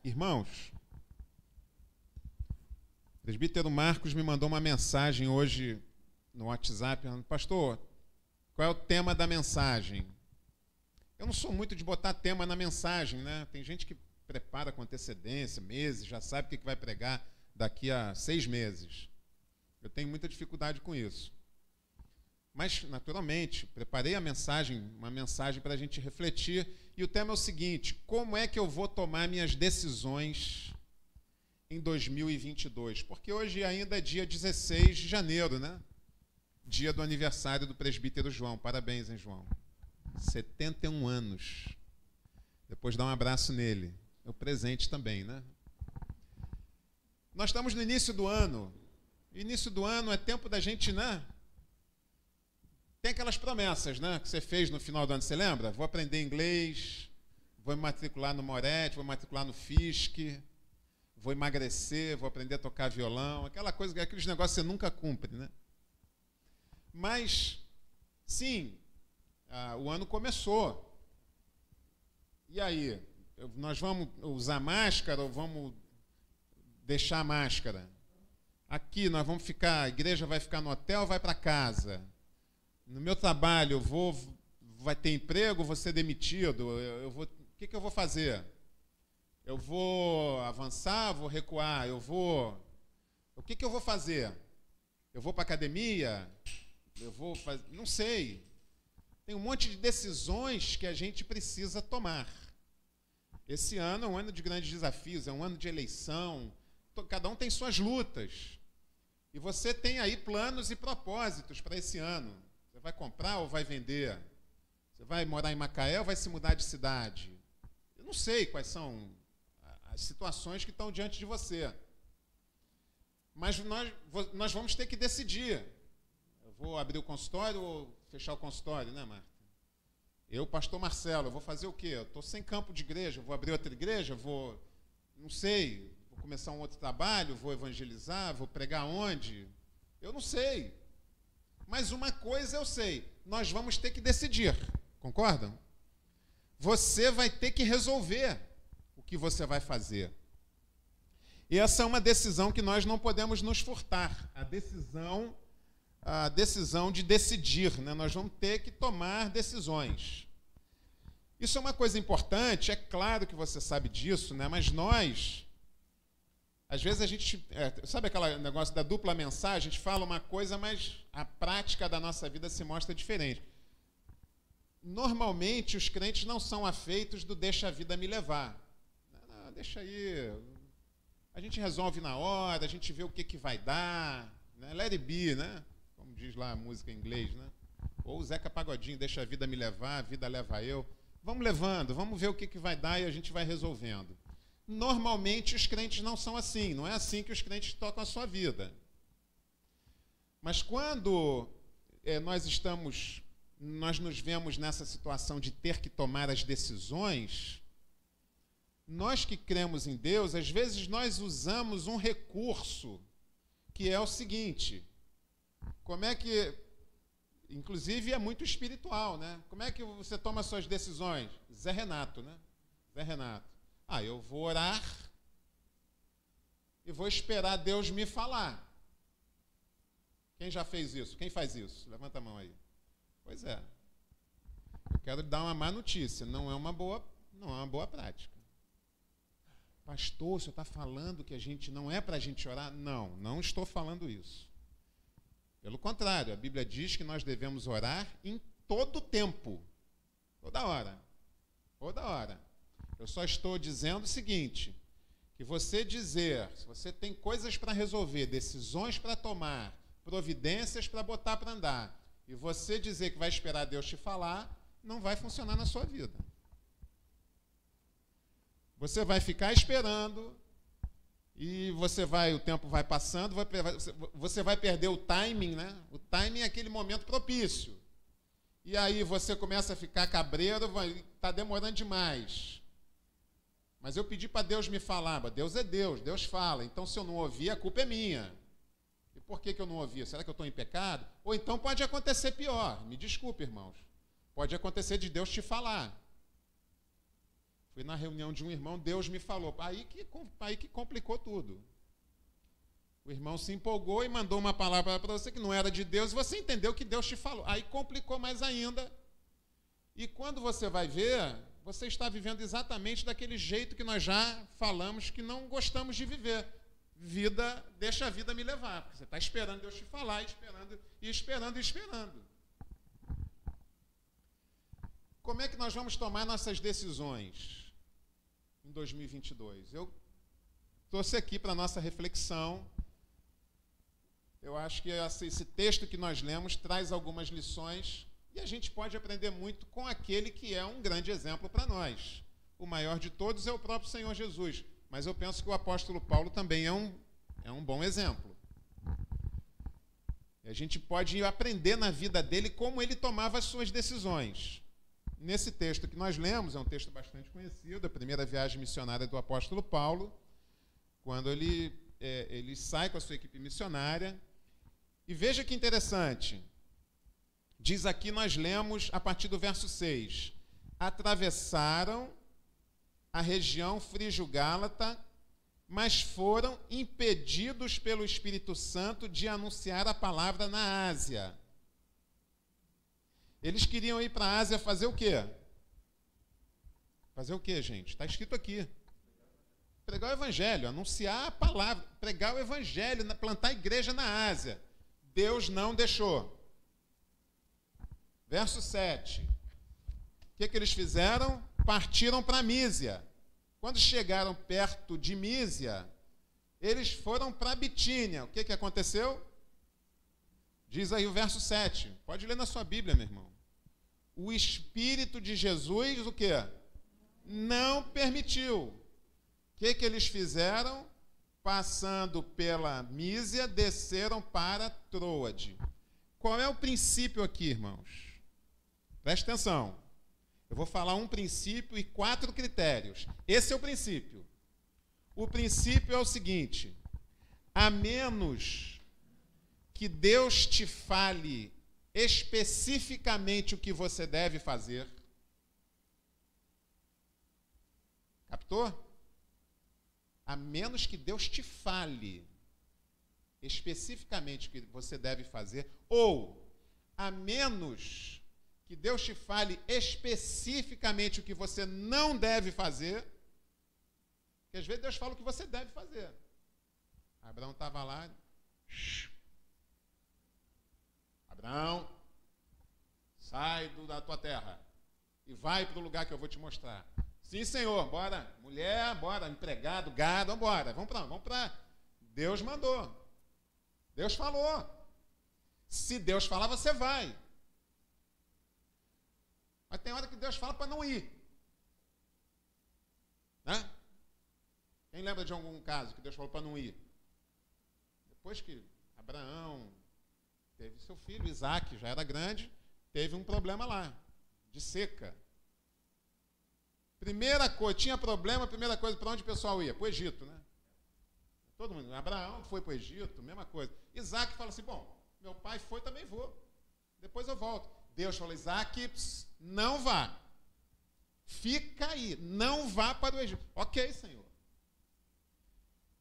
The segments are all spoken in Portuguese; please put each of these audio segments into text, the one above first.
Irmãos, o presbítero Marcos me mandou uma mensagem hoje no WhatsApp, falando: pastor, qual é o tema da mensagem? Eu não sou muito de botar tema na mensagem, né? Tem gente que prepara com antecedência, meses, já sabe o que vai pregar daqui a 6 meses. Eu tenho muita dificuldade com isso. Mas, naturalmente, preparei uma mensagem para a gente refletir, e o tema é o seguinte: como é que eu vou tomar minhas decisões em 2022? Porque hoje ainda é dia 16 de janeiro, né? Dia do aniversário do presbítero João. Parabéns, hein, João? 71 anos. Depois dá um abraço nele. É o presente também, né? Nós estamos no início do ano. Início do ano é tempo da gente, né? Tem aquelas promessas, né, que você fez no final do ano, você lembra? Vou aprender inglês, vou me matricular no Moretti, vou me matricular no Fisk, vou emagrecer, vou aprender a tocar violão, aquela coisa, aqueles negócios que você nunca cumpre, né? Mas, sim, o ano começou. E aí? Nós vamos usar máscara ou vamos deixar a máscara? Aqui nós vamos ficar, a igreja vai ficar no hotel ou vai para casa? No meu trabalho, vai ter emprego, vou ser demitido? O que eu vou fazer? Eu vou avançar, vou recuar? O que eu vou fazer? Eu vou para a academia? Eu vou fazer? Não sei. Tem um monte de decisões que a gente precisa tomar. Esse ano é um ano de grandes desafios, é um ano de eleição. Cada um tem suas lutas. E você tem aí planos e propósitos para esse ano. Você vai comprar ou vai vender? Você vai morar em Macaé ou vai se mudar de cidade? Eu não sei quais são as situações que estão diante de você. Mas nós vamos ter que decidir. Eu vou abrir o consultório ou fechar o consultório, né, Marta? Eu, pastor Marcelo, eu vou fazer o quê? Eu estou sem campo de igreja, vou abrir outra igreja, não sei, vou começar um outro trabalho, vou evangelizar, vou pregar onde? Eu não sei. Mas uma coisa eu sei, nós vamos ter que decidir, concordam? Você vai ter que resolver o que você vai fazer. E essa é uma decisão que nós não podemos nos furtar, a decisão de decidir, né? Nós vamos ter que tomar decisões. Isso é uma coisa importante, é claro que você sabe disso, né? Mas nós... Às vezes a gente, sabe aquele negócio da dupla mensagem? A gente fala uma coisa, mas a prática da nossa vida se mostra diferente. Normalmente, os crentes não são afeitos do deixa a vida me levar. Não, deixa aí, a gente resolve na hora, a gente vê o que vai dar, né? Let it be, né? Como diz lá a música em inglês, né? Ou o Zeca Pagodinho, deixa a vida me levar, a vida leva eu. Vamos levando, vamos ver o que vai dar e a gente vai resolvendo. Normalmente os crentes não são assim, não é assim que os crentes tocam a sua vida. Mas quando nós nos vemos nessa situação de ter que tomar as decisões, nós que cremos em Deus, às vezes nós usamos um recurso que é o seguinte: como é que, inclusive é muito espiritual, né? Como é que você toma as suas decisões? Zé Renato, né? Zé Renato. Eu vou orar e vou esperar Deus me falar. Quem já fez isso? Quem faz isso? Levanta a mão aí. Pois é. Eu quero dar uma má notícia. Não é uma boa prática. Pastor, o senhor está falando que não é para a gente orar? Não, não estou falando isso. Pelo contrário, a Bíblia diz que nós devemos orar em todo tempo. Toda hora. Toda hora. Eu só estou dizendo o seguinte, que se você tem coisas para resolver, decisões para tomar, providências para botar para andar, e você dizer que vai esperar Deus te falar, não vai funcionar na sua vida. Você vai ficar esperando, e o tempo vai passando, você vai perder o timing, né? O timing é aquele momento propício. E aí você começa a ficar cabreiro, está demorando demais. Mas eu pedi para Deus me falar. Deus é Deus, Deus fala. Então, se eu não ouvir, a culpa é minha. E por que eu não ouvi? Será que eu estou em pecado? Ou então pode acontecer pior. Me desculpe, irmãos. Pode acontecer de Deus te falar. Fui na reunião de um irmão, Deus me falou. Aí que complicou tudo. O irmão se empolgou e mandou uma palavra para você que não era de Deus, e você entendeu que Deus te falou. Aí complicou mais ainda. E quando você vai ver, você está vivendo exatamente daquele jeito que nós já falamos que não gostamos de viver. Deixa a vida me levar. Porque você está esperando Deus te falar, esperando. Como é que nós vamos tomar nossas decisões em 2022? Eu trouxe aqui para a nossa reflexão. Eu acho que esse texto que nós lemos traz algumas lições e a gente pode aprender muito com aquele que é um grande exemplo para nós. O maior de todos é o próprio Senhor Jesus, mas eu penso que o apóstolo Paulo também é um bom exemplo. E a gente pode aprender na vida dele como ele tomava as suas decisões. Nesse texto que nós lemos, é um texto bastante conhecido, a primeira viagem missionária do apóstolo Paulo, quando ele sai com a sua equipe missionária. E veja que interessante, diz aqui, nós lemos a partir do verso 6, atravessaram a região frígio-gálata, mas foram impedidos pelo Espírito Santo de anunciar a palavra na Ásia. Eles queriam ir para a Ásia fazer o quê? Fazer o quê, gente? Está escrito aqui. Pregar o evangelho, anunciar a palavra, pregar o evangelho, plantar igreja na Ásia. Deus não deixou. Verso 7. O que eles fizeram? Partiram para Mísia. Quando chegaram perto de Mísia, eles foram para Bitínia. O que aconteceu? Diz aí o verso 7. Pode ler na sua Bíblia, meu irmão. O Espírito de Jesus, o quê? Não permitiu. O que eles fizeram? Passando pela Mísia, desceram para Troade. Qual é o princípio aqui, irmãos? Preste atenção. Eu vou falar um princípio e 4 critérios. Esse é o princípio. O princípio é o seguinte: a menos que Deus te fale especificamente o que você deve fazer. Captou? A menos que Deus te fale especificamente o que você deve fazer, ou a menos que Deus te fale especificamente o que você não deve fazer, porque às vezes Deus fala o que você deve fazer. Abraão estava lá, Abraão, sai da tua terra e vai para o lugar que eu vou te mostrar. Sim, Senhor, bora. Mulher, bora. Empregado, gado, bora. Vamos para. Deus mandou. Deus falou. Se Deus falar, você vai. Mas tem hora que Deus fala para não ir. Né? Quem lembra de algum caso que Deus falou para não ir? Depois que Abraão teve seu filho, Isaac, já era grande, teve um problema lá, de seca. Primeira coisa, tinha problema, primeira coisa, para onde o pessoal ia? Para o Egito, né? Todo mundo, Abraão foi para o Egito, mesma coisa. Isaac fala assim, bom, meu pai foi, também vou. Depois eu volto. Deus falou, Isaac, não vá. Fica aí, não vá para o Egito. Ok, Senhor.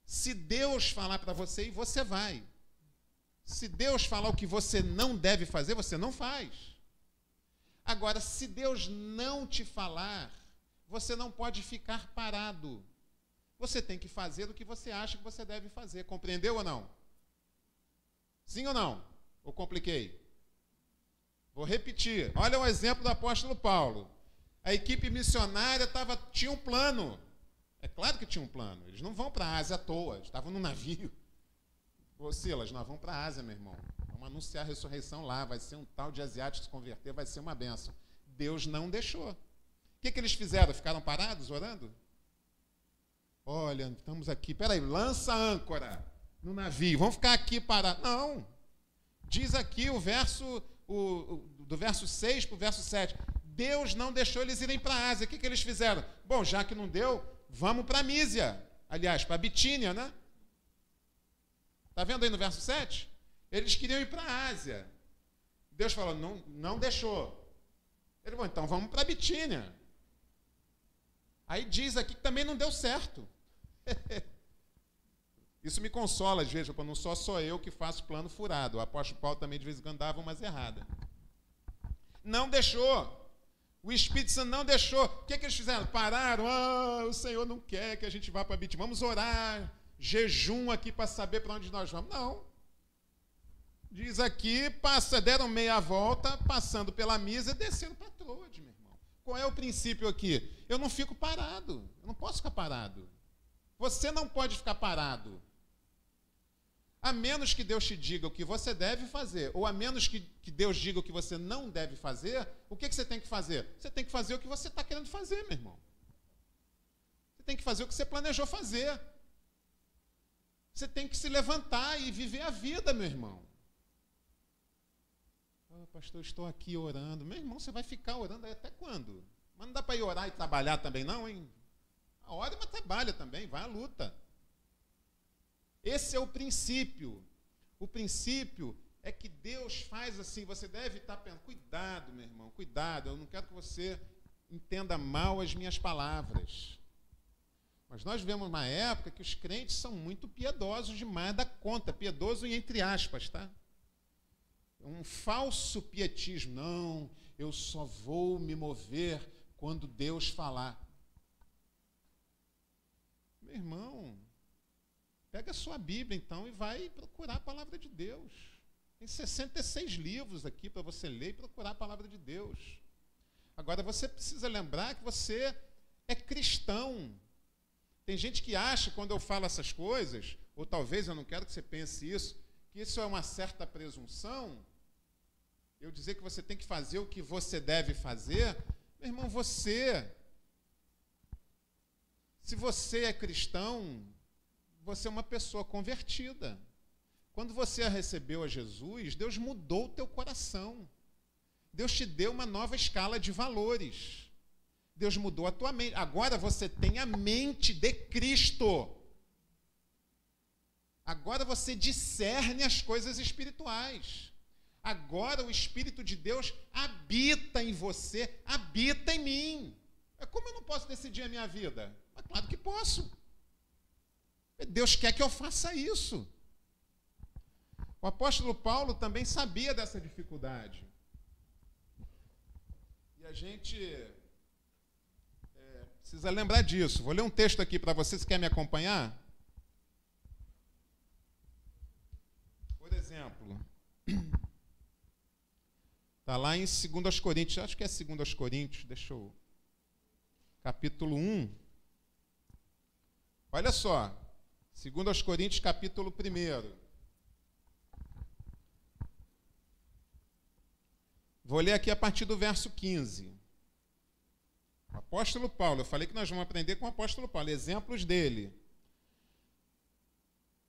Se Deus falar para você ir, você vai. Se Deus falar o que você não deve fazer, você não faz. Agora, se Deus não te falar, você não pode ficar parado. Você tem que fazer o que você acha que você deve fazer. Compreendeu ou não? Sim ou não? Ou compliquei? Vou repetir. Olha o exemplo do apóstolo Paulo. A equipe missionária tinha um plano. É claro que tinha um plano. Eles não vão para a Ásia à toa. Eles estavam no navio. Ô, Silas, nós vamos para a Ásia, meu irmão. Vamos anunciar a ressurreição lá. Vai ser um tal de asiático se converter. Vai ser uma bênção. Deus não deixou. O que eles fizeram? Ficaram parados orando? Olha, estamos aqui. Peraí, lança a âncora no navio. Vamos ficar aqui parados. Não. Diz aqui o verso, do verso 6 para o verso 7. Deus não deixou eles irem para a Ásia. O que eles fizeram? Bom, já que não deu, vamos para a Mísia. Aliás, para a Bitínia, né? Está vendo aí no verso 7? Eles queriam ir para a Ásia. Deus falou, não deixou. Ele falou, então vamos para a Bitínia. Aí diz aqui que também não deu certo. Isso me consola, às vezes, porque não sou eu que faço plano furado. O apóstolo Paulo também, de vez em quando, dava umas erradas. Não deixou. O Espírito Santo não deixou. O que eles fizeram? Pararam. O Senhor não quer que a gente vá para Bitim. Vamos orar, jejum aqui para saber para onde nós vamos. Não. Diz aqui, deram meia volta, passando pela Misa e descendo para Troade, meu irmão. Qual é o princípio aqui? Eu não fico parado. Eu não posso ficar parado. Você não pode ficar parado. A menos que Deus te diga o que você deve fazer, ou a menos que Deus diga o que você não deve fazer, o que você tem que fazer? Você tem que fazer o que você está querendo fazer, meu irmão. Você tem que fazer o que você planejou fazer. Você tem que se levantar e viver a vida, meu irmão. Pastor, eu estou aqui orando. Meu irmão, você vai ficar orando aí até quando? Mas não dá para ir orar e trabalhar também, não, hein? A hora, mas trabalha também, vai à luta. Esse é o princípio. O princípio é que Deus faz assim, você deve estar pensando, cuidado, meu irmão, cuidado, eu não quero que você entenda mal as minhas palavras. Mas nós vivemos uma época que os crentes são muito piedosos demais da conta, piedoso entre aspas, tá? Um falso pietismo. Não, eu só vou me mover quando Deus falar. Meu irmão, pega a sua Bíblia, então, e vai procurar a palavra de Deus. Tem 66 livros aqui para você ler e procurar a palavra de Deus. Agora, você precisa lembrar que você é cristão. Tem gente que acha, quando eu falo essas coisas, ou talvez eu não quero que você pense isso, que isso é uma certa presunção, eu dizer que você tem que fazer o que você deve fazer. Meu irmão, se você é cristão, você é uma pessoa convertida. Quando você recebeu a Jesus, Deus mudou o teu coração. Deus te deu uma nova escala de valores. Deus mudou a tua mente. Agora você tem a mente de Cristo. Agora você discerne as coisas espirituais. Agora o Espírito de Deus habita em você, habita em mim. Como eu não posso decidir a minha vida? Mas claro que posso. Deus quer que eu faça isso. O apóstolo Paulo também sabia dessa dificuldade. E a gente precisa lembrar disso. Vou ler um texto aqui para vocês, quer me acompanhar? Por exemplo, está lá em 2 Coríntios, acho que é 2 Coríntios, capítulo 1. Olha só, 2 Coríntios, capítulo 1. Vou ler aqui a partir do verso 15. O apóstolo Paulo, eu falei que nós vamos aprender com o apóstolo Paulo, exemplos dele.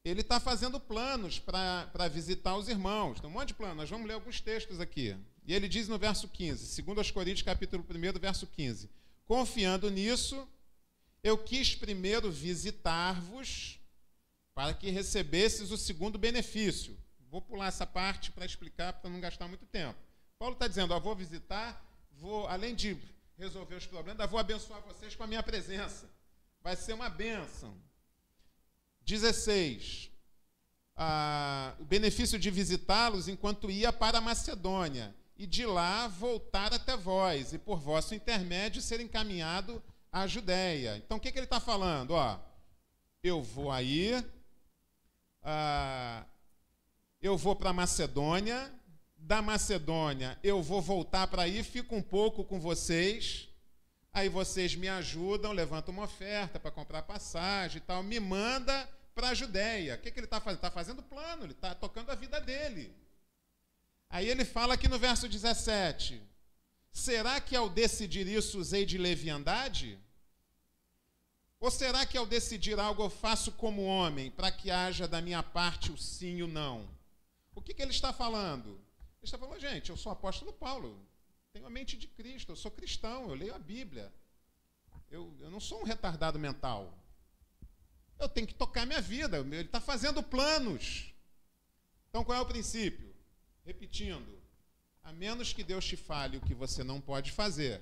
Ele está fazendo planos para visitar os irmãos. Tem um monte de planos, nós vamos ler alguns textos aqui. E ele diz no verso 15, 2 Coríntios, capítulo 1, verso 15. Confiando nisso, eu quis primeiro visitar-vos para que recebesses o segundo benefício. Vou pular essa parte para explicar, para não gastar muito tempo. Paulo está dizendo, vou visitar, além de resolver os problemas, vou abençoar vocês com a minha presença. Vai ser uma bênção. 16. O benefício de visitá-los enquanto ia para a Macedônia, e de lá voltar até vós, e por vosso intermédio ser encaminhado à Judéia. Então, o que ele está falando? Eu vou aí, eu vou para a Macedônia, da Macedônia eu vou voltar para aí, fico um pouco com vocês, aí vocês me ajudam, levantam uma oferta para comprar passagem e tal, me manda para a Judéia. O que ele está fazendo? Está fazendo plano, ele está tocando a vida dele. Aí ele fala aqui no verso 17, será que ao decidir isso usei de leviandade? Ou será que ao decidir algo eu faço como homem, para que haja da minha parte o sim e o não? O que ele está falando? Ele está falando, gente, eu sou apóstolo Paulo, tenho a mente de Cristo, eu sou cristão, eu leio a Bíblia. Eu não sou um retardado mental. Eu tenho que tocar minha vida, ele está fazendo planos. Então qual é o princípio? Repetindo, a menos que Deus te fale o que você não pode fazer,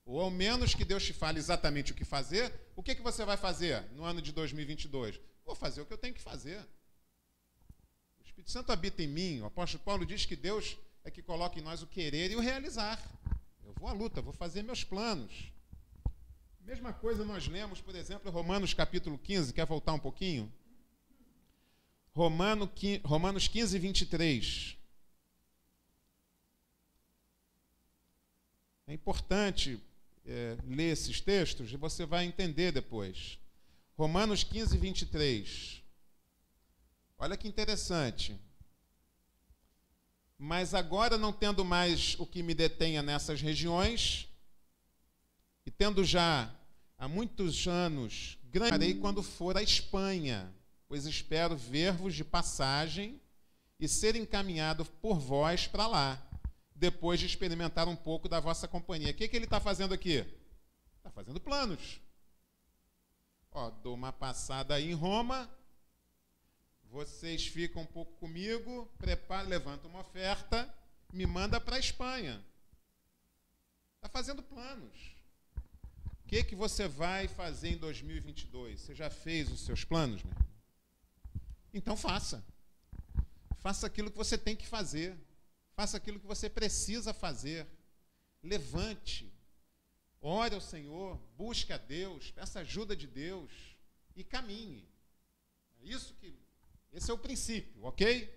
ou ao menos que Deus te fale exatamente o que fazer, o que você vai fazer no ano de 2022? Vou fazer o que eu tenho que fazer. O Espírito Santo habita em mim. O apóstolo Paulo diz que Deus é que coloca em nós o querer e o realizar. Eu vou à luta, vou fazer meus planos. Mesma coisa nós lemos, por exemplo, Romanos capítulo 15. Quer voltar um pouquinho? Romanos 15, 23. É importante ler esses textos e você vai entender depois. Romanos 15, 23. Olha que interessante. Mas agora, não tendo mais o que me detenha nessas regiões, e tendo já há muitos anos, grandarei quando for à Espanha, pois espero ver-vos de passagem e ser encaminhado por vós para lá, depois de experimentar um pouco da vossa companhia. O que ele está fazendo aqui? Está fazendo planos. Dou uma passada aí em Roma, vocês ficam um pouco comigo, levanta uma oferta, me manda para a Espanha. Está fazendo planos. O que você vai fazer em 2022? Você já fez os seus planos, meu irmão? Então faça. Faça aquilo que você tem que fazer. Faça aquilo que você precisa fazer. Levante. Ore ao Senhor. Busque a Deus. Peça ajuda de Deus. E caminhe. Esse é o princípio, ok?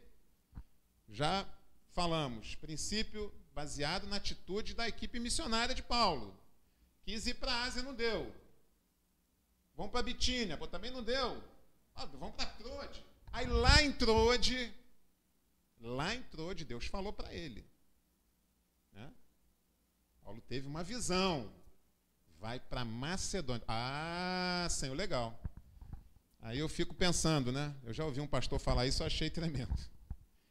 Já falamos. Princípio baseado na atitude da equipe missionária de Paulo. Quis ir para a Ásia, não deu. Vamos para Bitínia, também não deu. Vamos para Troade. Aí lá em Troade, Deus falou para ele. Né? Paulo teve uma visão. Vai para Macedônia. Senhor, legal. Aí eu fico pensando, né? Eu já ouvi um pastor falar isso, eu achei tremendo.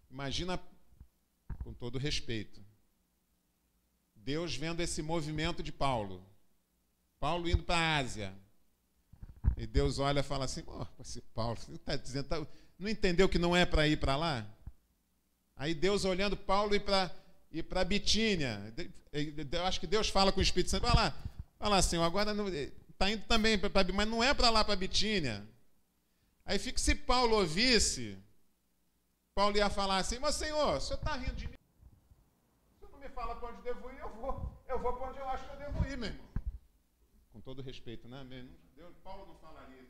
Imagina, com todo respeito, Deus vendo esse movimento de Paulo. Paulo indo para a Ásia. E Deus olha e fala assim, esse Paulo, você está dizendo, não entendeu que não é para ir para lá? Aí Deus olhando Paulo ir para Bitínia. Eu acho que Deus fala com o Espírito Santo, vai lá, Senhor, agora está indo também, mas não é para lá, para Bitínia. Aí fica, se Paulo ouvisse, Paulo ia falar assim, mas Senhor, o senhor está rindo de mim? O senhor não me fala para onde devo ir, eu vou para onde eu acho que eu devo ir, meu irmão. Com todo respeito, né? Paulo não falaria,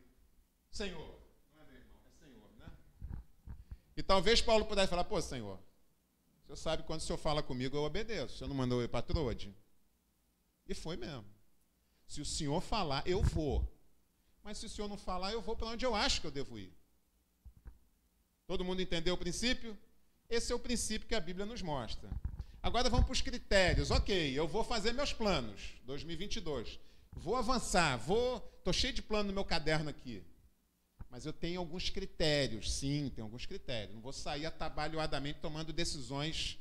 Senhor, não é meu irmão, é Senhor, né? E talvez Paulo pudesse falar, Senhor, o senhor sabe quando o senhor fala comigo, eu obedeço. O senhor não mandou eu ir para Troade? E foi mesmo. Se o senhor falar, eu vou. Mas se o senhor não falar, eu vou para onde eu acho que eu devo ir. Todo mundo entendeu o princípio? Esse é o princípio que a Bíblia nos mostra. Agora vamos para os critérios. Ok, eu vou fazer meus planos, 2022. Vou avançar, estou cheio de plano no meu caderno aqui. Mas eu tenho alguns critérios, sim, tenho alguns critérios. Não vou sair atabalhoadamente tomando decisões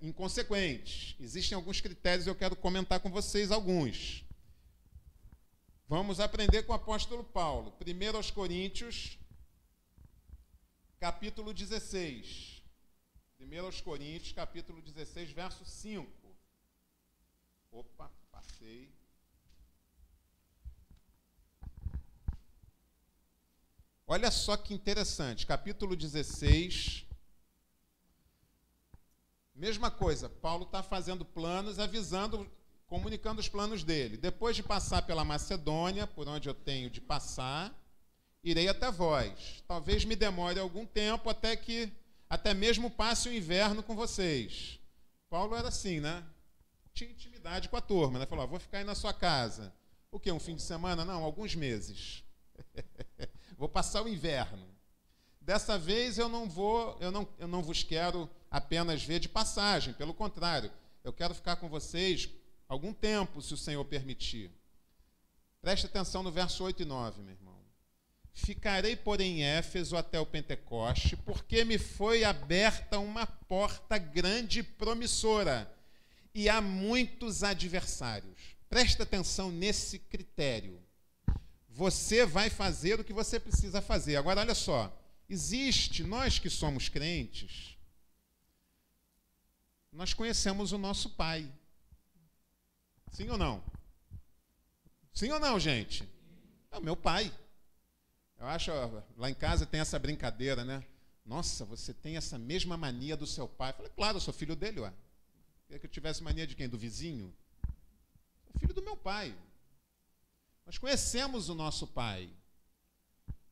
inconsequentes. Existem alguns critérios e eu quero comentar com vocês alguns. Vamos aprender com o apóstolo Paulo. 1 aos Coríntios, capítulo 16. 1 aos Coríntios, capítulo 16, verso 5. Opa, passei. Olha só que interessante, capítulo 16, mesma coisa, Paulo está fazendo planos, avisando, comunicando os planos dele. Depois de passar pela Macedônia, por onde eu tenho de passar, irei até vós. Talvez me demore algum tempo até mesmo passe o inverno com vocês. Paulo era assim, né? Tinha intimidade com a turma, né? Falou, vou ficar aí na sua casa. O quê? Um fim de semana? Não, alguns meses. Vou passar o inverno. Dessa vez eu não vos quero apenas ver de passagem, pelo contrário, eu quero ficar com vocês algum tempo, se o Senhor permitir. Preste atenção no verso 8 e 9, meu irmão. Ficarei, porém, em Éfeso até o Pentecoste, porque me foi aberta uma porta grande e promissora, e há muitos adversários. Preste atenção nesse critério. Você vai fazer o que você precisa fazer. Agora, olha só. Nós que somos crentes, nós conhecemos o nosso Pai. Sim ou não? Sim ou não, gente? É o meu pai. Eu acho, lá em casa tem essa brincadeira, né? Nossa, você tem essa mesma mania do seu pai. Eu falei, claro, eu sou filho dele, ué. Queria que eu tivesse mania de quem? Do vizinho? Sou filho do meu pai. Nós conhecemos o nosso pai.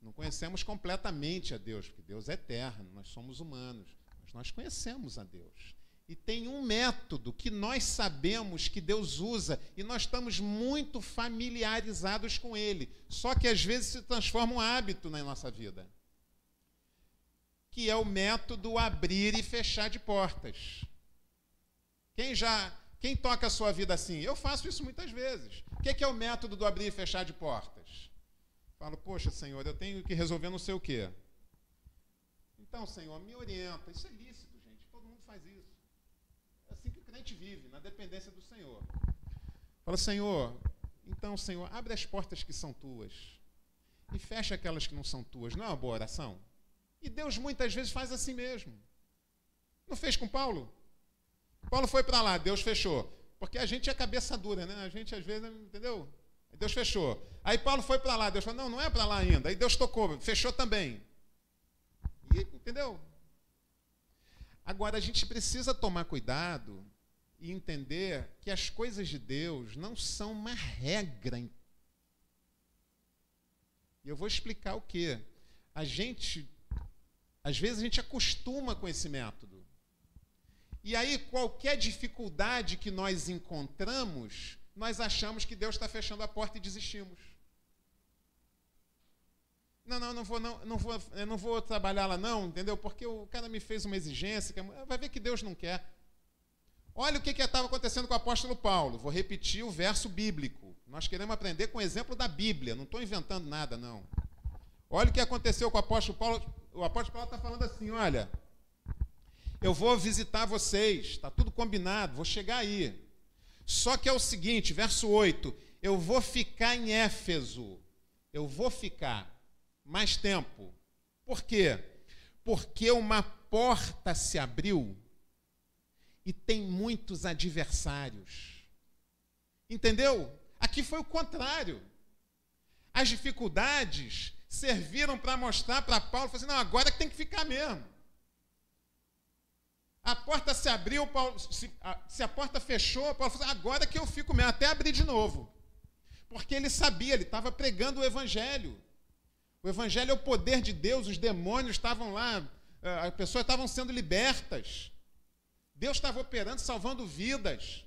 Não conhecemos completamente a Deus, porque Deus é eterno, nós somos humanos. Mas nós conhecemos a Deus. E tem um método que nós sabemos que Deus usa e nós estamos muito familiarizados com ele. Só que às vezes se transforma um hábito na nossa vida. Que é o método abrir e fechar de portas. Quem toca a sua vida assim? Eu faço isso muitas vezes. O que é o método do abrir e fechar de portas? Falo, poxa, Senhor, eu tenho que resolver não sei o quê. Então, Senhor, me orienta. Isso é lícito, gente. Todo mundo faz isso. É assim que o crente vive, na dependência do Senhor. Fala, Senhor, então, Senhor, abre as portas que são tuas e fecha aquelas que não são tuas. Não é uma boa oração? E Deus muitas vezes faz assim mesmo. Não fez com Paulo? Paulo foi para lá, Deus fechou. Porque a gente é cabeça dura, né? A gente às vezes, entendeu? Deus fechou. Aí Paulo foi para lá, Deus falou, não é para lá ainda. Aí Deus tocou, fechou também. E, entendeu? Agora, a gente precisa tomar cuidado e entender que as coisas de Deus não são uma regra. E eu vou explicar o quê? Às vezes a gente acostuma com esse método. E aí, qualquer dificuldade que nós encontramos, nós achamos que Deus está fechando a porta e desistimos. Eu não vou trabalhar lá não, entendeu? Porque o cara me fez uma exigência, vai ver que Deus não quer. Olha o que estava acontecendo com o apóstolo Paulo. Vou repetir o verso bíblico. Nós queremos aprender com o exemplo da Bíblia, não estou inventando nada, não. Olha o que aconteceu com o apóstolo Paulo. O apóstolo Paulo está falando assim, olha, eu vou visitar vocês, está tudo combinado, vou chegar aí. Só que é o seguinte, verso 8, eu vou ficar em Éfeso, eu vou ficar mais tempo. Por quê? Porque uma porta se abriu e tem muitos adversários. Entendeu? Aqui foi o contrário. As dificuldades serviram para mostrar para Paulo, falou assim, não, agora que tem que ficar mesmo. A porta se abriu, Paulo, se a porta fechou, Paulo falou assim, agora que eu fico mesmo, até abrir de novo. Porque ele sabia, ele estava pregando o Evangelho. O Evangelho é o poder de Deus, os demônios estavam lá, as pessoas estavam sendo libertas. Deus estava operando, salvando vidas.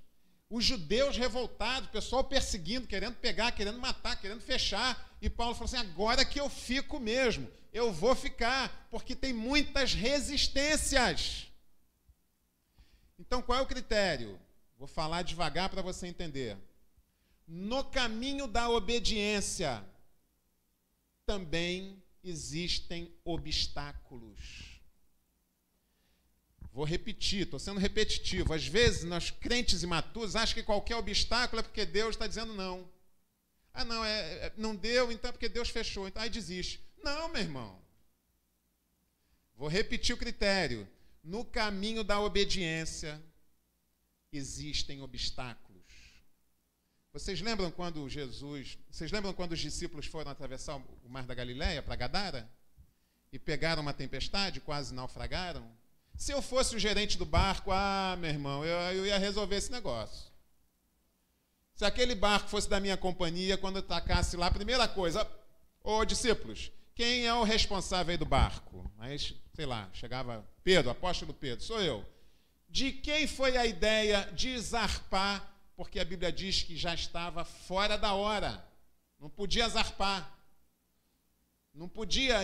Os judeus revoltados, o pessoal perseguindo, querendo pegar, querendo matar, querendo fechar. E Paulo falou assim, agora que eu fico mesmo, eu vou ficar, porque tem muitas resistências. Então, qual é o critério? Vou falar devagar para você entender. No caminho da obediência, também existem obstáculos. Vou repetir, estou sendo repetitivo. Às vezes, nós crentes imaturos acham que qualquer obstáculo é porque Deus está dizendo não. Ah, não, não deu, então é porque Deus fechou. Então, aí desiste. Não, meu irmão. Vou repetir o critério. No caminho da obediência, existem obstáculos. Vocês lembram quando os discípulos foram atravessar o Mar da Galileia para Gadara? E pegaram uma tempestade, quase naufragaram? Se eu fosse o gerente do barco, meu irmão, eu ia resolver esse negócio. Se aquele barco fosse da minha companhia, quando eu tacasse lá, a primeira coisa, discípulos, quem é o responsável aí do barco? Aí, sei lá, chegava Pedro, apóstolo Pedro, sou eu. De quem foi a ideia de zarpar? Porque a Bíblia diz que já estava fora da hora. Não podia zarpar. Não podia.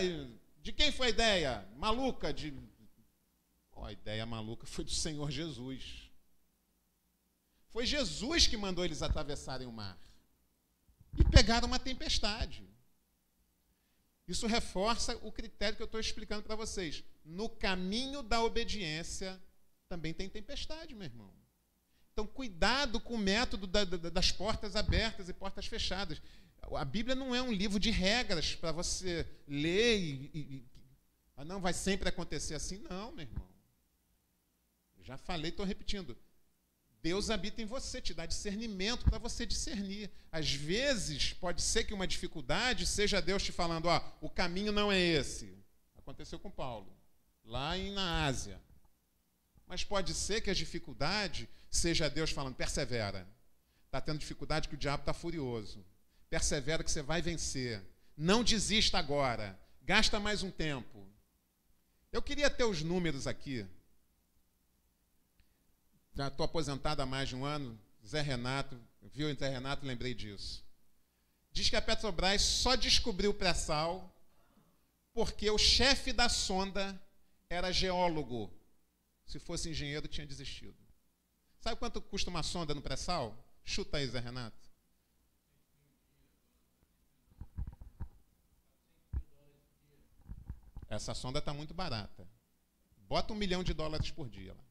De quem foi a ideia? Maluca. A ideia maluca foi do Senhor Jesus. Foi Jesus que mandou eles atravessarem o mar. E pegaram uma tempestade. Isso reforça o critério que eu estou explicando para vocês. No caminho da obediência, também tem tempestade, meu irmão. Então, cuidado com o método das portas abertas e portas fechadas. A Bíblia não é um livro de regras para você ler não vai sempre acontecer assim. Não, meu irmão. Eu já falei, estou repetindo. Deus habita em você, te dá discernimento para você discernir. Às vezes, pode ser que uma dificuldade seja Deus te falando, ó, o caminho não é esse. Aconteceu com Paulo, lá na Ásia. Mas pode ser que a dificuldade seja Deus falando, persevera. Está tendo dificuldade que o diabo está furioso. Persevera que você vai vencer. Não desista agora. Gasta mais um tempo. Eu queria ter os números aqui. Já estou aposentado há mais de um ano. Zé Renato, viu o Zé Renato, lembrei disso. Diz que a Petrobras só descobriu o pré-sal porque o chefe da sonda era geólogo. Se fosse engenheiro, tinha desistido. Sabe quanto custa uma sonda no pré-sal? Chuta aí, Zé Renato. Essa sonda está muito barata. Bota $1 milhão por dia lá.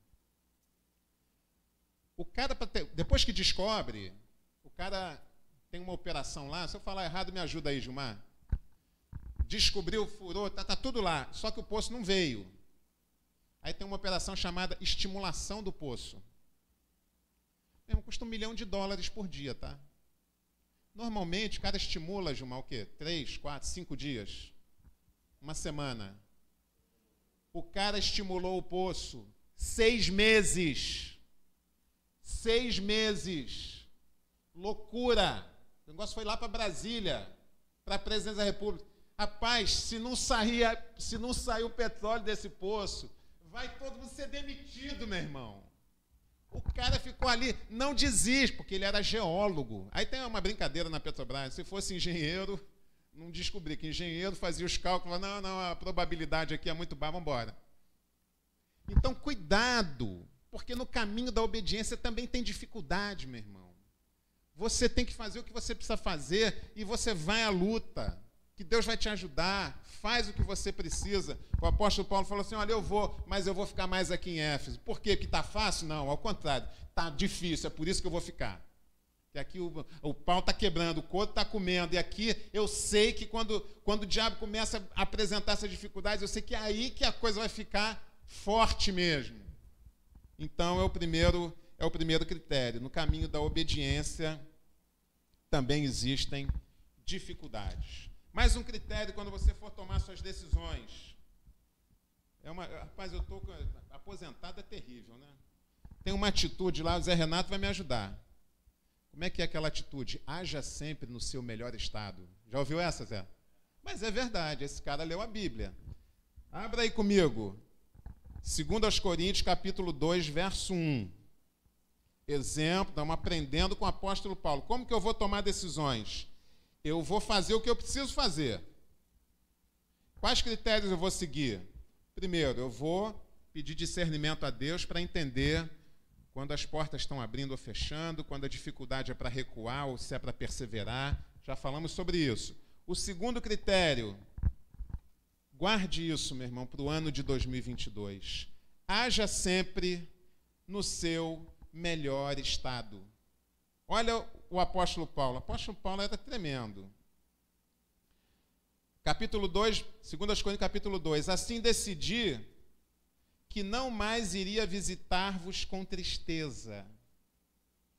O cara, depois que descobre, o cara tem uma operação lá. Se eu falar errado, me ajuda aí, Gilmar. Descobriu, furou, tá tudo lá. Só que o poço não veio. Aí tem uma operação chamada estimulação do poço. Custa $1 milhão por dia, tá? Normalmente, o cara estimula, Gilmar, o quê? 3, 4, 5 dias. Uma semana. O cara estimulou o poço 6 meses. 6 meses. Loucura. O negócio foi lá para Brasília, para a presidência da República. Rapaz, se não sair o petróleo desse poço, vai todo mundo ser demitido, meu irmão. O cara ficou ali, não desiste, porque ele era geólogo. Aí tem uma brincadeira na Petrobras, se fosse engenheiro, não descobri que engenheiro fazia os cálculos, não, a probabilidade aqui é muito baixa, vamos embora. Então, cuidado, porque no caminho da obediência também tem dificuldade, meu irmão. Você tem que fazer o que você precisa fazer e você vai à luta, que Deus vai te ajudar, faz o que você precisa. O apóstolo Paulo falou assim, olha, eu vou, mas eu vou ficar mais aqui em Éfeso. Por quê? Porque está fácil? Não, ao contrário, está difícil, é por isso que eu vou ficar. Que aqui o pau está quebrando, o couro está comendo, e aqui eu sei que quando o diabo começa a apresentar essas dificuldades, eu sei que é aí que a coisa vai ficar forte mesmo. Então é o primeiro critério. No caminho da obediência também existem dificuldades. Mais um critério quando você for tomar suas decisões. Rapaz, eu estou aposentado, é terrível, né? Tem uma atitude lá, o Zé Renato vai me ajudar. Como é aquela atitude? Haja sempre no seu melhor estado. Já ouviu essa, Zé? Mas é verdade, esse cara leu a Bíblia. Abra aí comigo. 2 Coríntios, capítulo 2, verso 1. Exemplo, estamos aprendendo com o apóstolo Paulo. Como que eu vou tomar decisões? Eu vou fazer o que eu preciso fazer. Quais critérios eu vou seguir? Primeiro, eu vou pedir discernimento a Deus para entender quando as portas estão abrindo ou fechando, quando a dificuldade é para recuar ou se é para perseverar. Já falamos sobre isso. O segundo critério, guarde isso, meu irmão, para o ano de 2022. Haja sempre no seu melhor estado. Olha o apóstolo Paulo. O apóstolo Paulo era tremendo. Capítulo 2, 2 Coríntios, capítulo 2. Assim decidi que não mais iria visitar-vos com tristeza.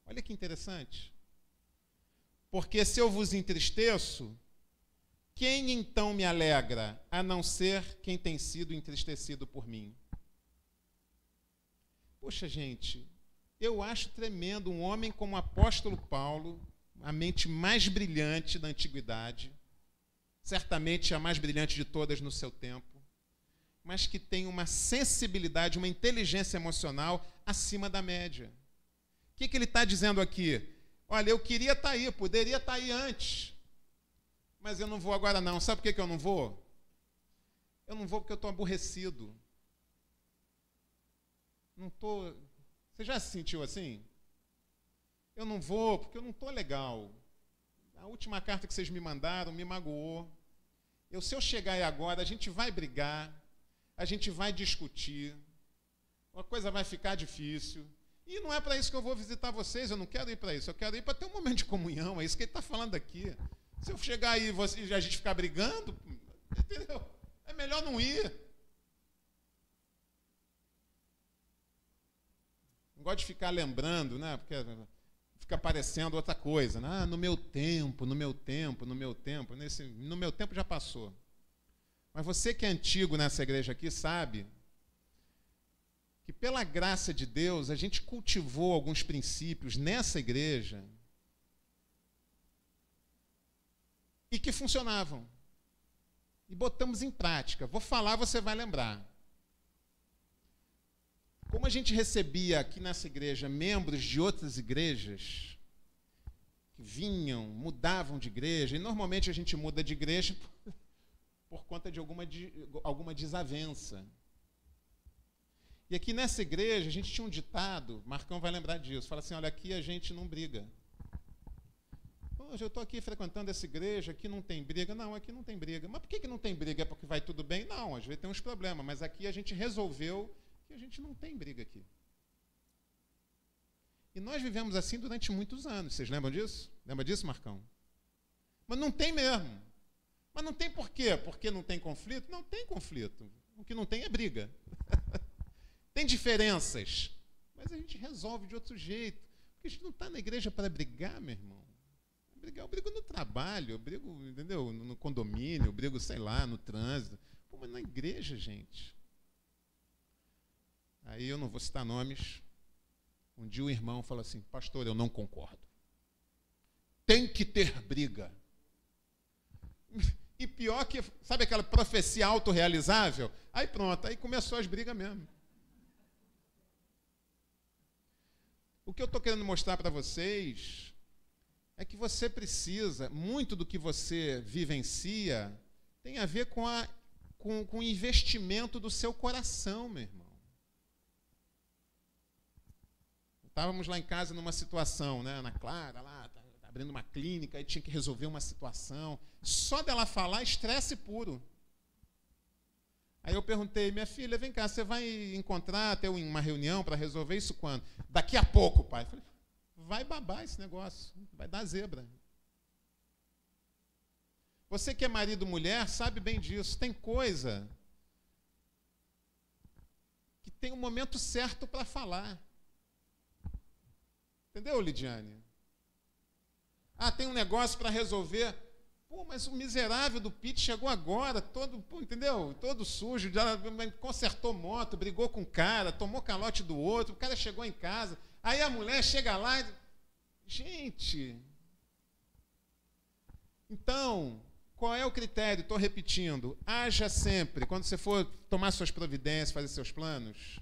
Olha que interessante. Porque se eu vos entristeço, quem então me alegra, a não ser quem tem sido entristecido por mim? Poxa, gente, eu acho tremendo um homem como o apóstolo Paulo, a mente mais brilhante da antiguidade, certamente a mais brilhante de todas no seu tempo, mas que tem uma sensibilidade, uma inteligência emocional acima da média. O que ele está dizendo aqui? Olha, eu queria estar aí, eu poderia estar aí antes, mas eu não vou agora não. Sabe por que eu não vou? Eu não vou porque eu estou aborrecido. Não estou... Você já se sentiu assim? Eu não vou porque eu não estou legal. A última carta que vocês me mandaram me magoou. Se eu chegar aí agora, a gente vai brigar, a gente vai discutir, a coisa vai ficar difícil. E não é para isso que eu vou visitar vocês, eu não quero ir para isso, eu quero ir para ter um momento de comunhão, é isso que ele está falando aqui. Se eu chegar aí e a gente ficar brigando, entendeu? É melhor não ir. Não gosto de ficar lembrando, né? Porque fica parecendo outra coisa. Né? Ah, no meu tempo, no meu tempo, no meu tempo. No meu tempo já passou. Mas você que é antigo nessa igreja aqui sabe que pela graça de Deus a gente cultivou alguns princípios nessa igreja e que funcionavam. E botamos em prática. Vou falar, você vai lembrar. Como a gente recebia aqui nessa igreja membros de outras igrejas, que vinham, mudavam de igreja, e normalmente a gente muda de igreja por conta de alguma desavença. E aqui nessa igreja a gente tinha um ditado, Marcão vai lembrar disso, fala assim, olha, aqui a gente não briga. Hoje eu estou aqui frequentando essa igreja, aqui não tem briga. Não, aqui não tem briga. Mas por que não tem briga? É porque vai tudo bem? Não, às vezes tem uns problemas, mas aqui a gente resolveu que a gente não tem briga aqui. E nós vivemos assim durante muitos anos. Vocês lembram disso? Lembra disso, Marcão? Mas não tem mesmo. Mas não tem por quê? Porque não tem conflito? Não tem conflito. O que não tem é briga. Tem diferenças. Mas a gente resolve de outro jeito. Porque a gente não está na igreja para brigar, meu irmão. Eu brigo no trabalho, eu brigo, entendeu? No condomínio, eu brigo, sei lá, no trânsito. Pô, mas na igreja, gente. Aí eu não vou citar nomes. Um dia o irmão falou assim, pastor, eu não concordo. Tem que ter briga. E pior que, sabe aquela profecia autorrealizável? Aí pronto, aí começou as brigas mesmo. O que eu estou querendo mostrar para vocês é que você precisa, muito do que você vivencia, tem a ver com o investimento do seu coração, meu irmão. Estávamos lá em casa numa situação, né? Ana Clara, lá, abrindo uma clínica, aí tinha que resolver uma situação. Só dela falar, estresse puro. Aí eu perguntei, minha filha, vem cá, você vai encontrar, ter uma reunião para resolver isso quando? Daqui a pouco, pai. Eu falei, vai babar esse negócio, vai dar zebra. Você que é marido ou mulher, sabe bem disso. Tem coisa que tem um momento certo para falar. Entendeu, Lidiane? Ah, tem um negócio para resolver. Pô, mas o miserável do Pete chegou agora, todo, pô, entendeu? Todo sujo, já consertou moto, brigou com o cara, tomou calote do outro, o cara chegou em casa. Aí a mulher chega lá e... Gente... Então, qual é o critério? Estou repetindo. Haja sempre, quando você for tomar suas providências, fazer seus planos,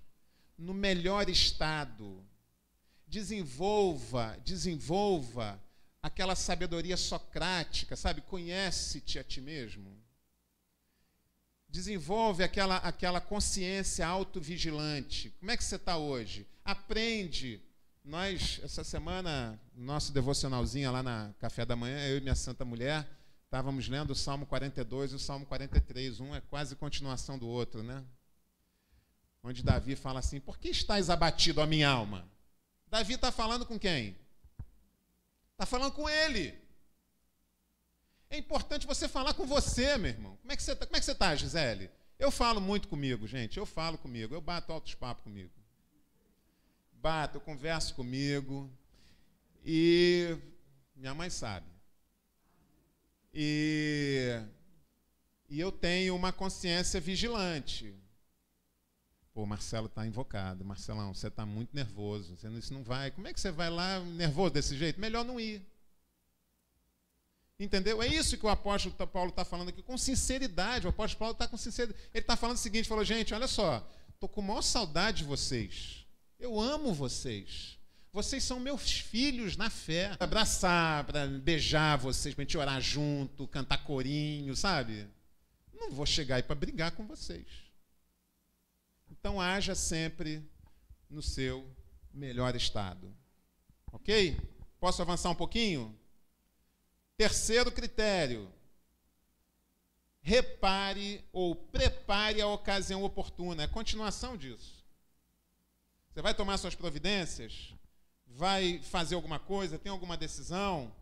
no melhor estado. Desenvolva aquela sabedoria socrática, sabe? Conhece-te a ti mesmo. Desenvolve aquela consciência autovigilante. Como é que você está hoje? Aprende. Nós, essa semana, nosso devocionalzinho lá na Café da Manhã, eu e minha santa mulher, estávamos lendo o Salmo 42 e o Salmo 43. Um é quase continuação do outro, né? Onde Davi fala assim, por que estás abatido, ó minha alma? Davi está falando com quem? Está falando com ele. É importante você falar com você, meu irmão. Como é que você está, Gisele? Eu falo muito comigo, gente. Eu falo comigo. Eu bato altos papos comigo. Eu converso comigo. E minha mãe sabe. E eu tenho uma consciência vigilante. Pô, Marcelo está invocado. Marcelão, você está muito nervoso. Isso não vai. Como é que você vai lá nervoso desse jeito? Melhor não ir. Entendeu? É isso que o apóstolo Paulo está falando aqui, com sinceridade. O apóstolo Paulo está com sinceridade. Ele está falando o seguinte, falou, gente, olha só, estou com maior saudade de vocês. Eu amo vocês. Vocês são meus filhos na fé. Para abraçar, para beijar vocês, para a gente orar junto, cantar corinho, sabe? Não vou chegar aí para brigar com vocês. Então, haja sempre no seu melhor estado. Ok? Posso avançar um pouquinho? Terceiro critério. Repare ou prepare a ocasião oportuna. É a continuação disso. Você vai tomar suas providências? Vai fazer alguma coisa? Tem alguma decisão?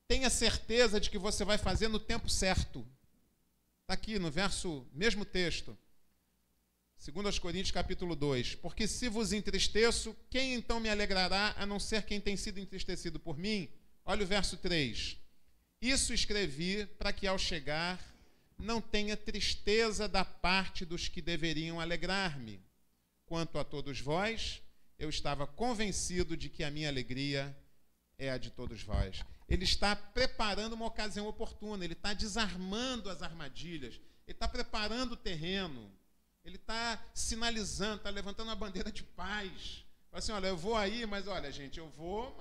Tenha certeza de que você vai fazer no tempo certo. Está aqui no verso, mesmo texto. 2 Coríntios capítulo 2. Porque se vos entristeço, quem então me alegrará, a não ser quem tem sido entristecido por mim? Olha o verso 3. Isso escrevi para que ao chegar não tenha tristeza da parte dos que deveriam alegrar-me. Quanto a todos vós, eu estava convencido de que a minha alegria é a de todos vós. Ele está preparando uma ocasião oportuna, ele está desarmando as armadilhas, ele está preparando o terreno, ele está sinalizando, está levantando a bandeira de paz. Fala assim, olha, eu vou aí, mas olha, gente, eu vou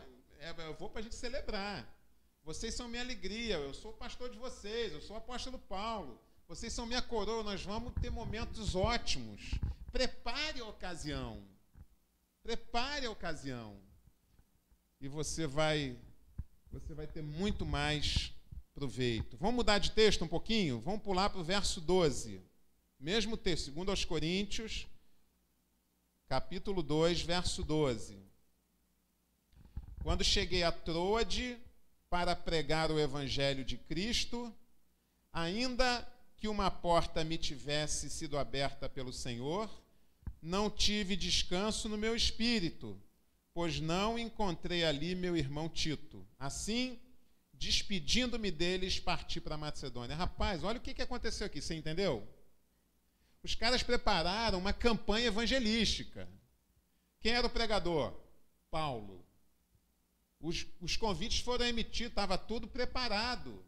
para a gente celebrar. Vocês são minha alegria, eu sou pastor de vocês, eu sou o apóstolo Paulo, vocês são minha coroa, nós vamos ter momentos ótimos. Prepare a ocasião. Prepare a ocasião. E você vai ter muito mais proveito. Vamos mudar de texto um pouquinho? Vamos pular para o verso 12. Mesmo texto, 2 Coríntios, capítulo 2, verso 12. Quando cheguei a Troade para pregar o evangelho de Cristo, ainda que uma porta me tivesse sido aberta pelo Senhor, não tive descanso no meu espírito, pois não encontrei ali meu irmão Tito. Assim, despedindo-me deles, parti para a Macedônia. Rapaz, olha o que aconteceu aqui, você entendeu? Os caras prepararam uma campanha evangelística. Quem era o pregador? Paulo. Os convites foram emitidos, estava tudo preparado.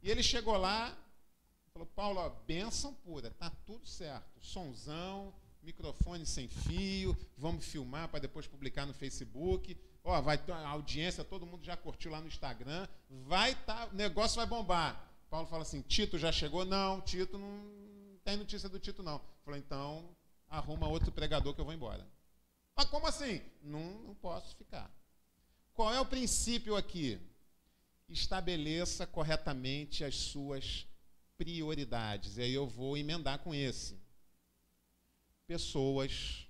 E ele chegou lá, falou, Paulo, ó, bênção pura, está tudo certo. Sonzão, microfone sem fio, vamos filmar para depois publicar no Facebook. Ó, vai ter a audiência, todo mundo já curtiu lá no Instagram. O negócio vai bombar. Paulo fala assim, Tito já chegou? Não, Tito não tem notícia do Tito, não. Falou, então, arruma outro pregador que eu vou embora. Mas como assim? Não posso ficar. Qual é o princípio aqui? Estabeleça corretamente as suas prioridades. E aí eu vou emendar com esse. Pessoas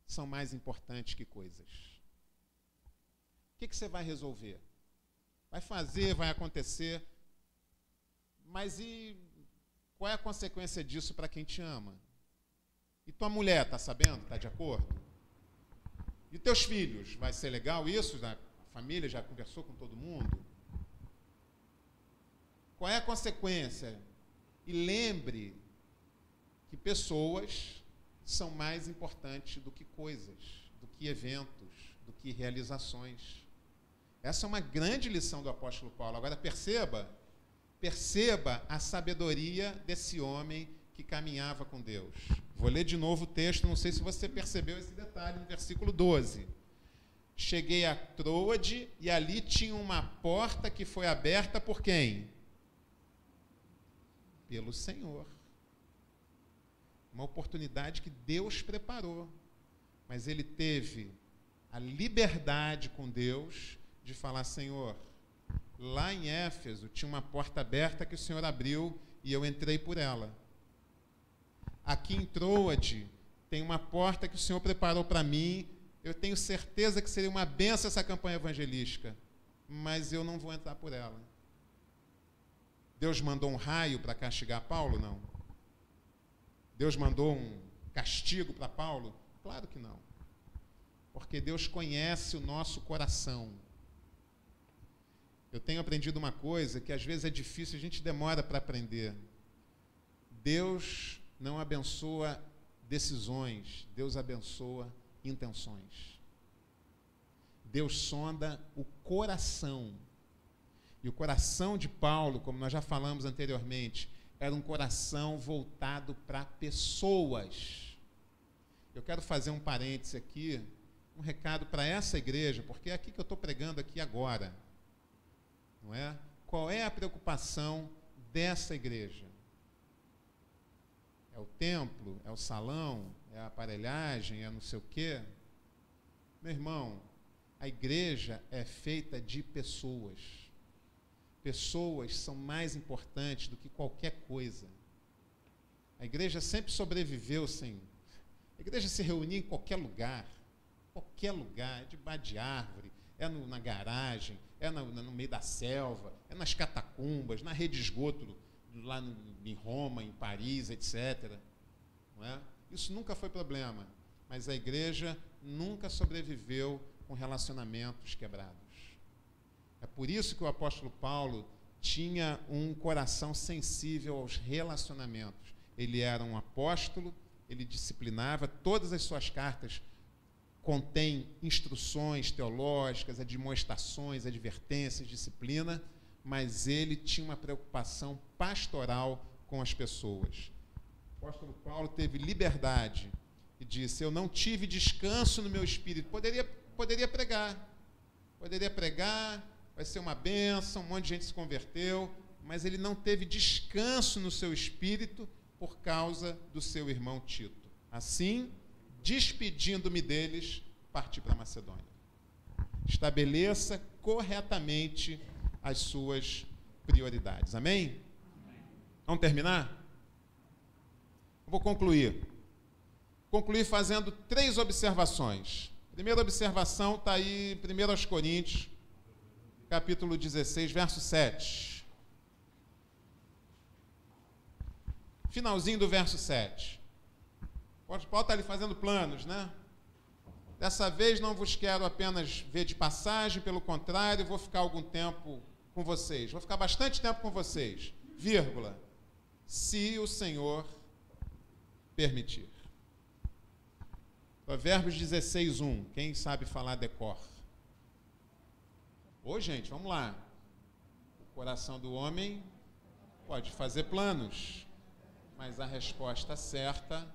são mais importantes que coisas. O que você vai resolver? Vai fazer, vai acontecer. Mas e qual é a consequência disso para quem te ama? E tua mulher, está sabendo? Está de acordo? E teus filhos? Vai ser legal isso? A família já conversou com todo mundo? Qual é a consequência? E lembre que pessoas são mais importantes do que coisas, do que eventos, do que realizações. Essa é uma grande lição do apóstolo Paulo. Agora perceba a sabedoria desse homem que caminhava com Deus. Vou ler de novo o texto, não sei se você percebeu esse detalhe, no versículo 12. Cheguei a Troade e ali tinha uma porta que foi aberta por quem? Pelo Senhor. Uma oportunidade que Deus preparou. Mas ele teve a liberdade com Deus de falar, Senhor, lá em Éfeso tinha uma porta aberta que o Senhor abriu e eu entrei por ela. Aqui em Troade tem uma porta que o Senhor preparou para mim. Eu tenho certeza que seria uma bênção essa campanha evangelística, mas eu não vou entrar por ela. Deus mandou um raio para castigar Paulo? Não. Deus mandou um castigo para Paulo? Claro que não. Porque Deus conhece o nosso coração. Eu tenho aprendido uma coisa que às vezes é difícil, a gente demora para aprender. Deus não abençoa decisões, Deus abençoa intenções. Deus sonda o coração. E o coração de Paulo, como nós já falamos anteriormente, era um coração voltado para pessoas. Eu quero fazer um parêntese aqui, um recado para essa igreja, porque é aqui que eu estou pregando aqui agora. Não é? Qual é a preocupação dessa igreja? É o templo? É o salão? É a aparelhagem? É não sei o quê? Meu irmão, a igreja é feita de pessoas. Pessoas são mais importantes do que qualquer coisa. A igreja sempre sobreviveu sem... A igreja se reunia em qualquer lugar, é debaixo de árvore, é na garagem, é no meio da selva, é nas catacumbas, na rede de esgoto, lá em Roma, em Paris, etc. não é? Isso nunca foi problema, mas a igreja nunca sobreviveu com relacionamentos quebrados. É por isso que o apóstolo Paulo tinha um coração sensível aos relacionamentos. Ele era um apóstolo, ele disciplinava, todas as suas cartas contêm instruções teológicas, admoestações, advertências, disciplina, mas ele tinha uma preocupação pastoral com as pessoas. O apóstolo Paulo teve liberdade e disse: eu não tive descanso no meu espírito. Poderia pregar, vai ser uma bênção, um monte de gente se converteu, mas ele não teve descanso no seu espírito por causa do seu irmão Tito. Assim, despedindo-me deles, parti para a Macedônia. Estabeleça corretamente as suas prioridades. Amém? Vamos terminar? Eu vou concluir. Concluir fazendo 3 observações. Primeira observação está aí em 1 Coríntios, capítulo 16, verso 7. Finalzinho do verso 7. O apóstolo Paulo está ali fazendo planos, né? Dessa vez não vos quero apenas ver de passagem, pelo contrário, vou ficar algum tempo com vocês. Vou ficar bastante tempo com vocês, vírgula, se o Senhor permitir. Provérbios 16, 1. Quem sabe falar decor? Ô, gente, vamos lá. O coração do homem pode fazer planos, mas a resposta certa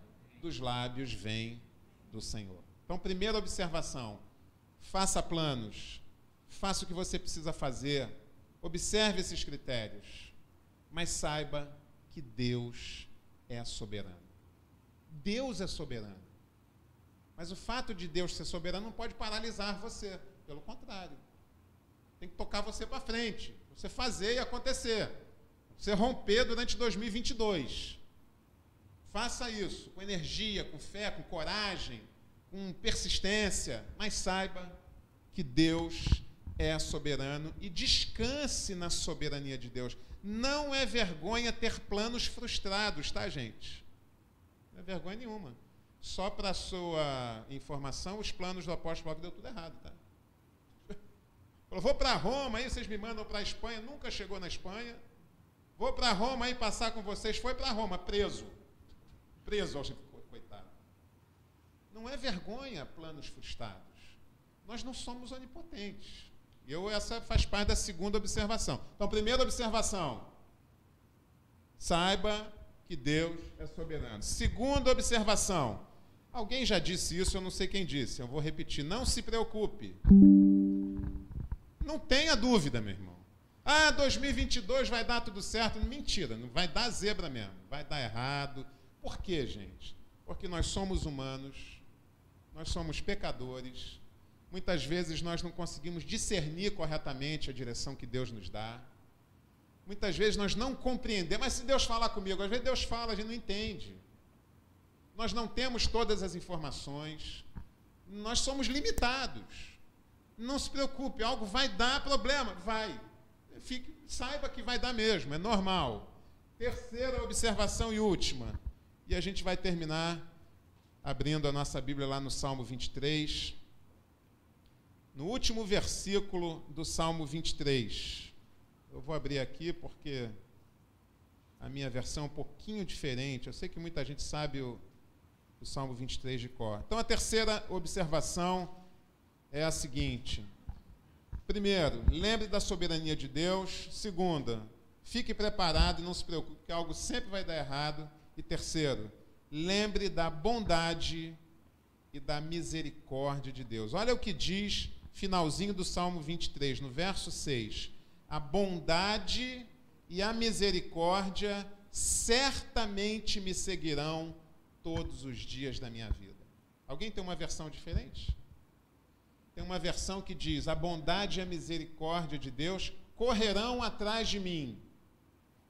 dos lábios vem do Senhor. Então, primeira observação: faça planos, faça o que você precisa fazer, observe esses critérios, mas saiba que Deus é soberano. Deus é soberano. Mas o fato de Deus ser soberano não pode paralisar você, pelo contrário. Tem que tocar você para frente, você fazer e acontecer, você romper durante 2022. Faça isso com energia, com fé, com coragem, com persistência, mas saiba que Deus é soberano e descanse na soberania de Deus. Não é vergonha ter planos frustrados, tá, gente? Não é vergonha nenhuma. Só para a sua informação, os planos do apóstolo Paulo deu tudo errado, tá? Falou: vou para Roma, aí vocês me mandam para a Espanha, nunca chegou na Espanha. Vou para Roma aí passar com vocês, foi para Roma, preso, coitado. Não é vergonha planos frustrados. Nós não somos onipotentes. Essa faz parte da segunda observação. Então, primeira observação: saiba que Deus é soberano. Segunda observação: alguém já disse isso, eu não sei quem disse, eu vou repetir: não se preocupe. Não tenha dúvida, meu irmão. 2022 vai dar tudo certo. Mentira, não vai dar zebra mesmo, vai dar errado. Por quê, gente? Porque nós somos humanos, nós somos pecadores, muitas vezes nós não conseguimos discernir corretamente a direção que Deus nos dá, muitas vezes nós não compreendemos, mas se Deus falar comigo, às vezes Deus fala, a gente não entende, nós não temos todas as informações, nós somos limitados. Não se preocupe, algo vai dar problema, vai. Saiba que vai dar mesmo, é normal. Terceira observação e última, e a gente vai terminar abrindo a nossa Bíblia lá no Salmo 23, no último versículo do Salmo 23. Eu vou abrir aqui porque a minha versão é um pouquinho diferente. Eu sei que muita gente sabe o Salmo 23 de cor. Então, a terceira observação é a seguinte: primeiro, lembre da soberania de Deus. Segunda, fique preparado e não se preocupe, que algo sempre vai dar errado. E terceiro, lembre da bondade e da misericórdia de Deus. Olha o que diz, finalzinho do Salmo 23, no verso 6. A bondade e a misericórdia certamente me seguirão todos os dias da minha vida. Alguém tem uma versão diferente? Tem uma versão que diz: a bondade e a misericórdia de Deus correrão atrás de mim.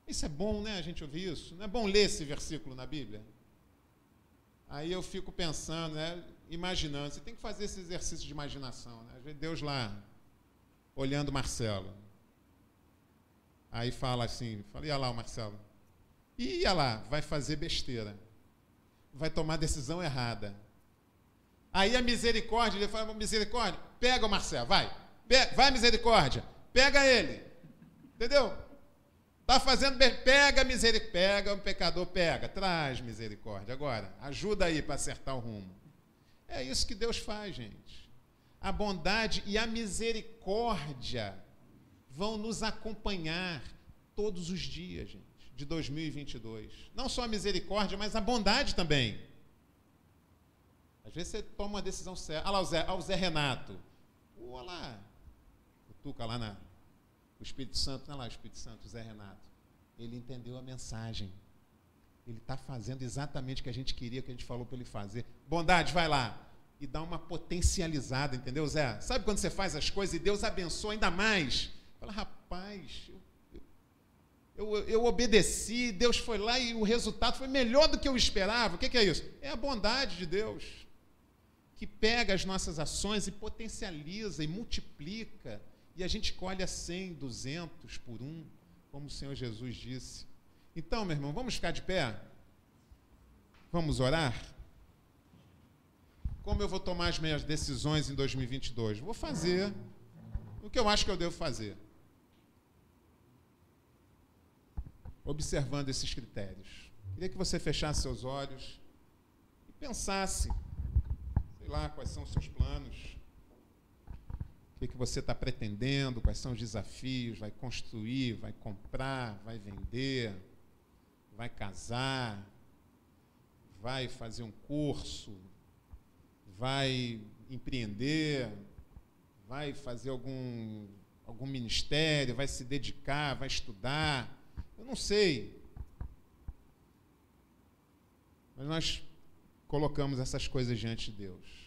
Isso é bom, né, a gente ouvir isso? Não é bom ler esse versículo na Bíblia? Aí eu fico pensando, né, imaginando. Você tem que fazer esse exercício de imaginação, né? Às vezes Deus lá, olhando Marcelo. Aí fala assim, ia lá o Marcelo. Ia lá, vai fazer besteira. vai tomar a decisão errada. Aí a misericórdia, ele fala, misericórdia, pega o Marcelo, vai, misericórdia, pega ele, entendeu? Está fazendo bem, pega misericórdia, pega o pecador, traz misericórdia. Agora, ajuda aí para acertar o rumo. É isso que Deus faz, gente. A bondade e a misericórdia vão nos acompanhar todos os dias, gente, de 2022. Não só a misericórdia, mas a bondade também. Às vezes você toma uma decisão certa. Olha lá o Zé Renato. Olha lá. O Tuca lá o Espírito Santo, não é lá o Espírito Santo, o Zé Renato. Ele entendeu a mensagem. Ele está fazendo exatamente o que a gente queria, o que a gente falou para ele fazer. Bondade, vai lá. E dá uma potencializada, entendeu, Zé? Sabe quando você faz as coisas e Deus abençoa ainda mais? Fala, rapaz, eu obedeci, Deus foi lá e o resultado foi melhor do que eu esperava. O que é isso? É a bondade de Deus, que pega as nossas ações e potencializa e multiplica. E a gente colhe a 100, 200 por um, como o Senhor Jesus disse. Então, meu irmão, vamos ficar de pé? Vamos orar? Como eu vou tomar as minhas decisões em 2022? Vou fazer o que eu acho que eu devo fazer, observando esses critérios. Queria que você fechasse seus olhos e pensasse, sei lá, quais são os seus planos, o que você está pretendendo, quais são os desafios, vai construir, vai comprar, vai vender, vai casar, vai fazer um curso, vai empreender, vai fazer algum ministério, vai se dedicar, vai estudar. Eu não sei. Mas nós colocamos essas coisas diante de Deus.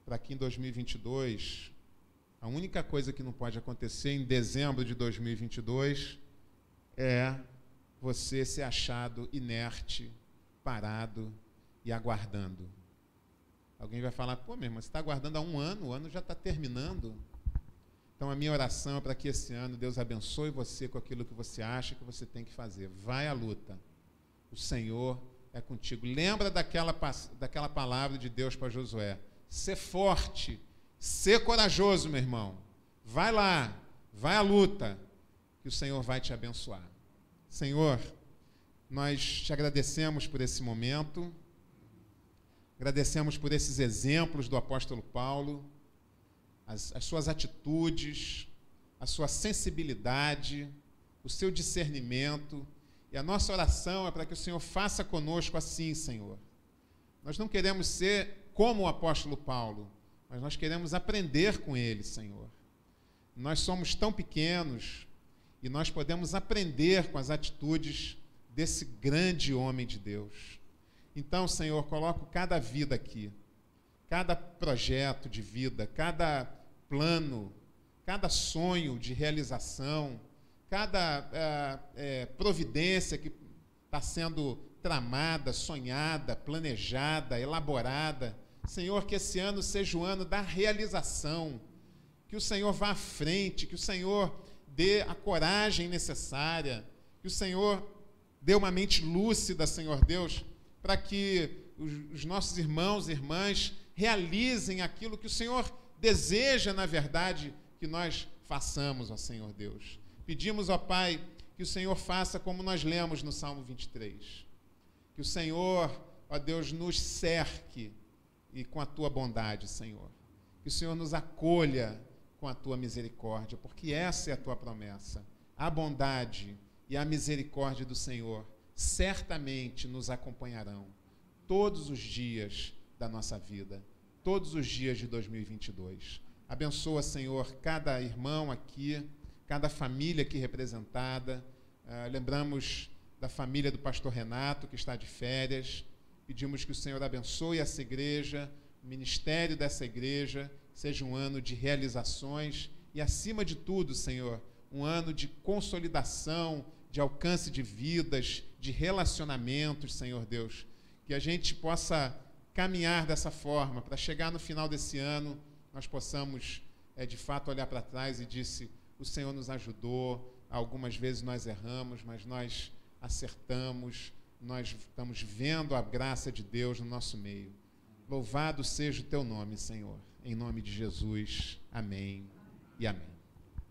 Para que em 2022, a única coisa que não pode acontecer em dezembro de 2022 é você ser achado inerte, parado e aguardando. Alguém vai falar, pô, meu irmão, você está aguardando há um ano, o ano já está terminando. Então, a minha oração é para que esse ano Deus abençoe você com aquilo que você acha que você tem que fazer. Vai à luta. O Senhor é contigo. Lembra daquela palavra de Deus para Josué. Ser forte, ser corajoso, meu irmão. Vai lá, vai à luta, que o Senhor vai te abençoar. Senhor, nós te agradecemos por esse momento. Agradecemos por esses exemplos do apóstolo Paulo, as suas atitudes, a sua sensibilidade, o seu discernimento. E a nossa oração é para que o Senhor faça conosco assim, Senhor. Nós não queremos ser como o apóstolo Paulo, mas nós queremos aprender com ele, Senhor. Nós somos tão pequenos e nós podemos aprender com as atitudes desse grande homem de Deus. Então, Senhor, coloco cada vida aqui, cada projeto de vida, cada plano, cada sonho de realização, cada providência que está sendo tramada, sonhada, planejada, elaborada. Senhor, que esse ano seja o ano da realização, que o Senhor vá à frente, que o Senhor dê a coragem necessária, que o Senhor dê uma mente lúcida, Senhor Deus, para que os nossos irmãos e irmãs realizem aquilo que o Senhor deseja, na verdade, que nós façamos, ó Senhor Deus. Pedimos, ó Pai, que o Senhor faça como nós lemos no Salmo 23. Que o Senhor, ó Deus, nos cerque e com a Tua bondade, Senhor. Que o Senhor nos acolha com a Tua misericórdia, porque essa é a Tua promessa. A bondade e a misericórdia do Senhor certamente nos acompanharão todos os dias da nossa vida, todos os dias de 2022. Abençoa, Senhor, cada irmão aqui, cada família aqui representada. Lembramos da família do pastor Renato, que está de férias. Pedimos que o Senhor abençoe essa igreja, o ministério dessa igreja, seja um ano de realizações e, acima de tudo, Senhor, um ano de consolidação, de alcance de vidas, de relacionamentos, Senhor Deus. Que a gente possa caminhar dessa forma, para chegar no final desse ano, nós possamos, de fato, olhar para trás e dizer: o Senhor nos ajudou, algumas vezes nós erramos, mas nós acertamos, nós estamos vendo a graça de Deus no nosso meio. Louvado seja o teu nome, Senhor. Em nome de Jesus. Amém e amém.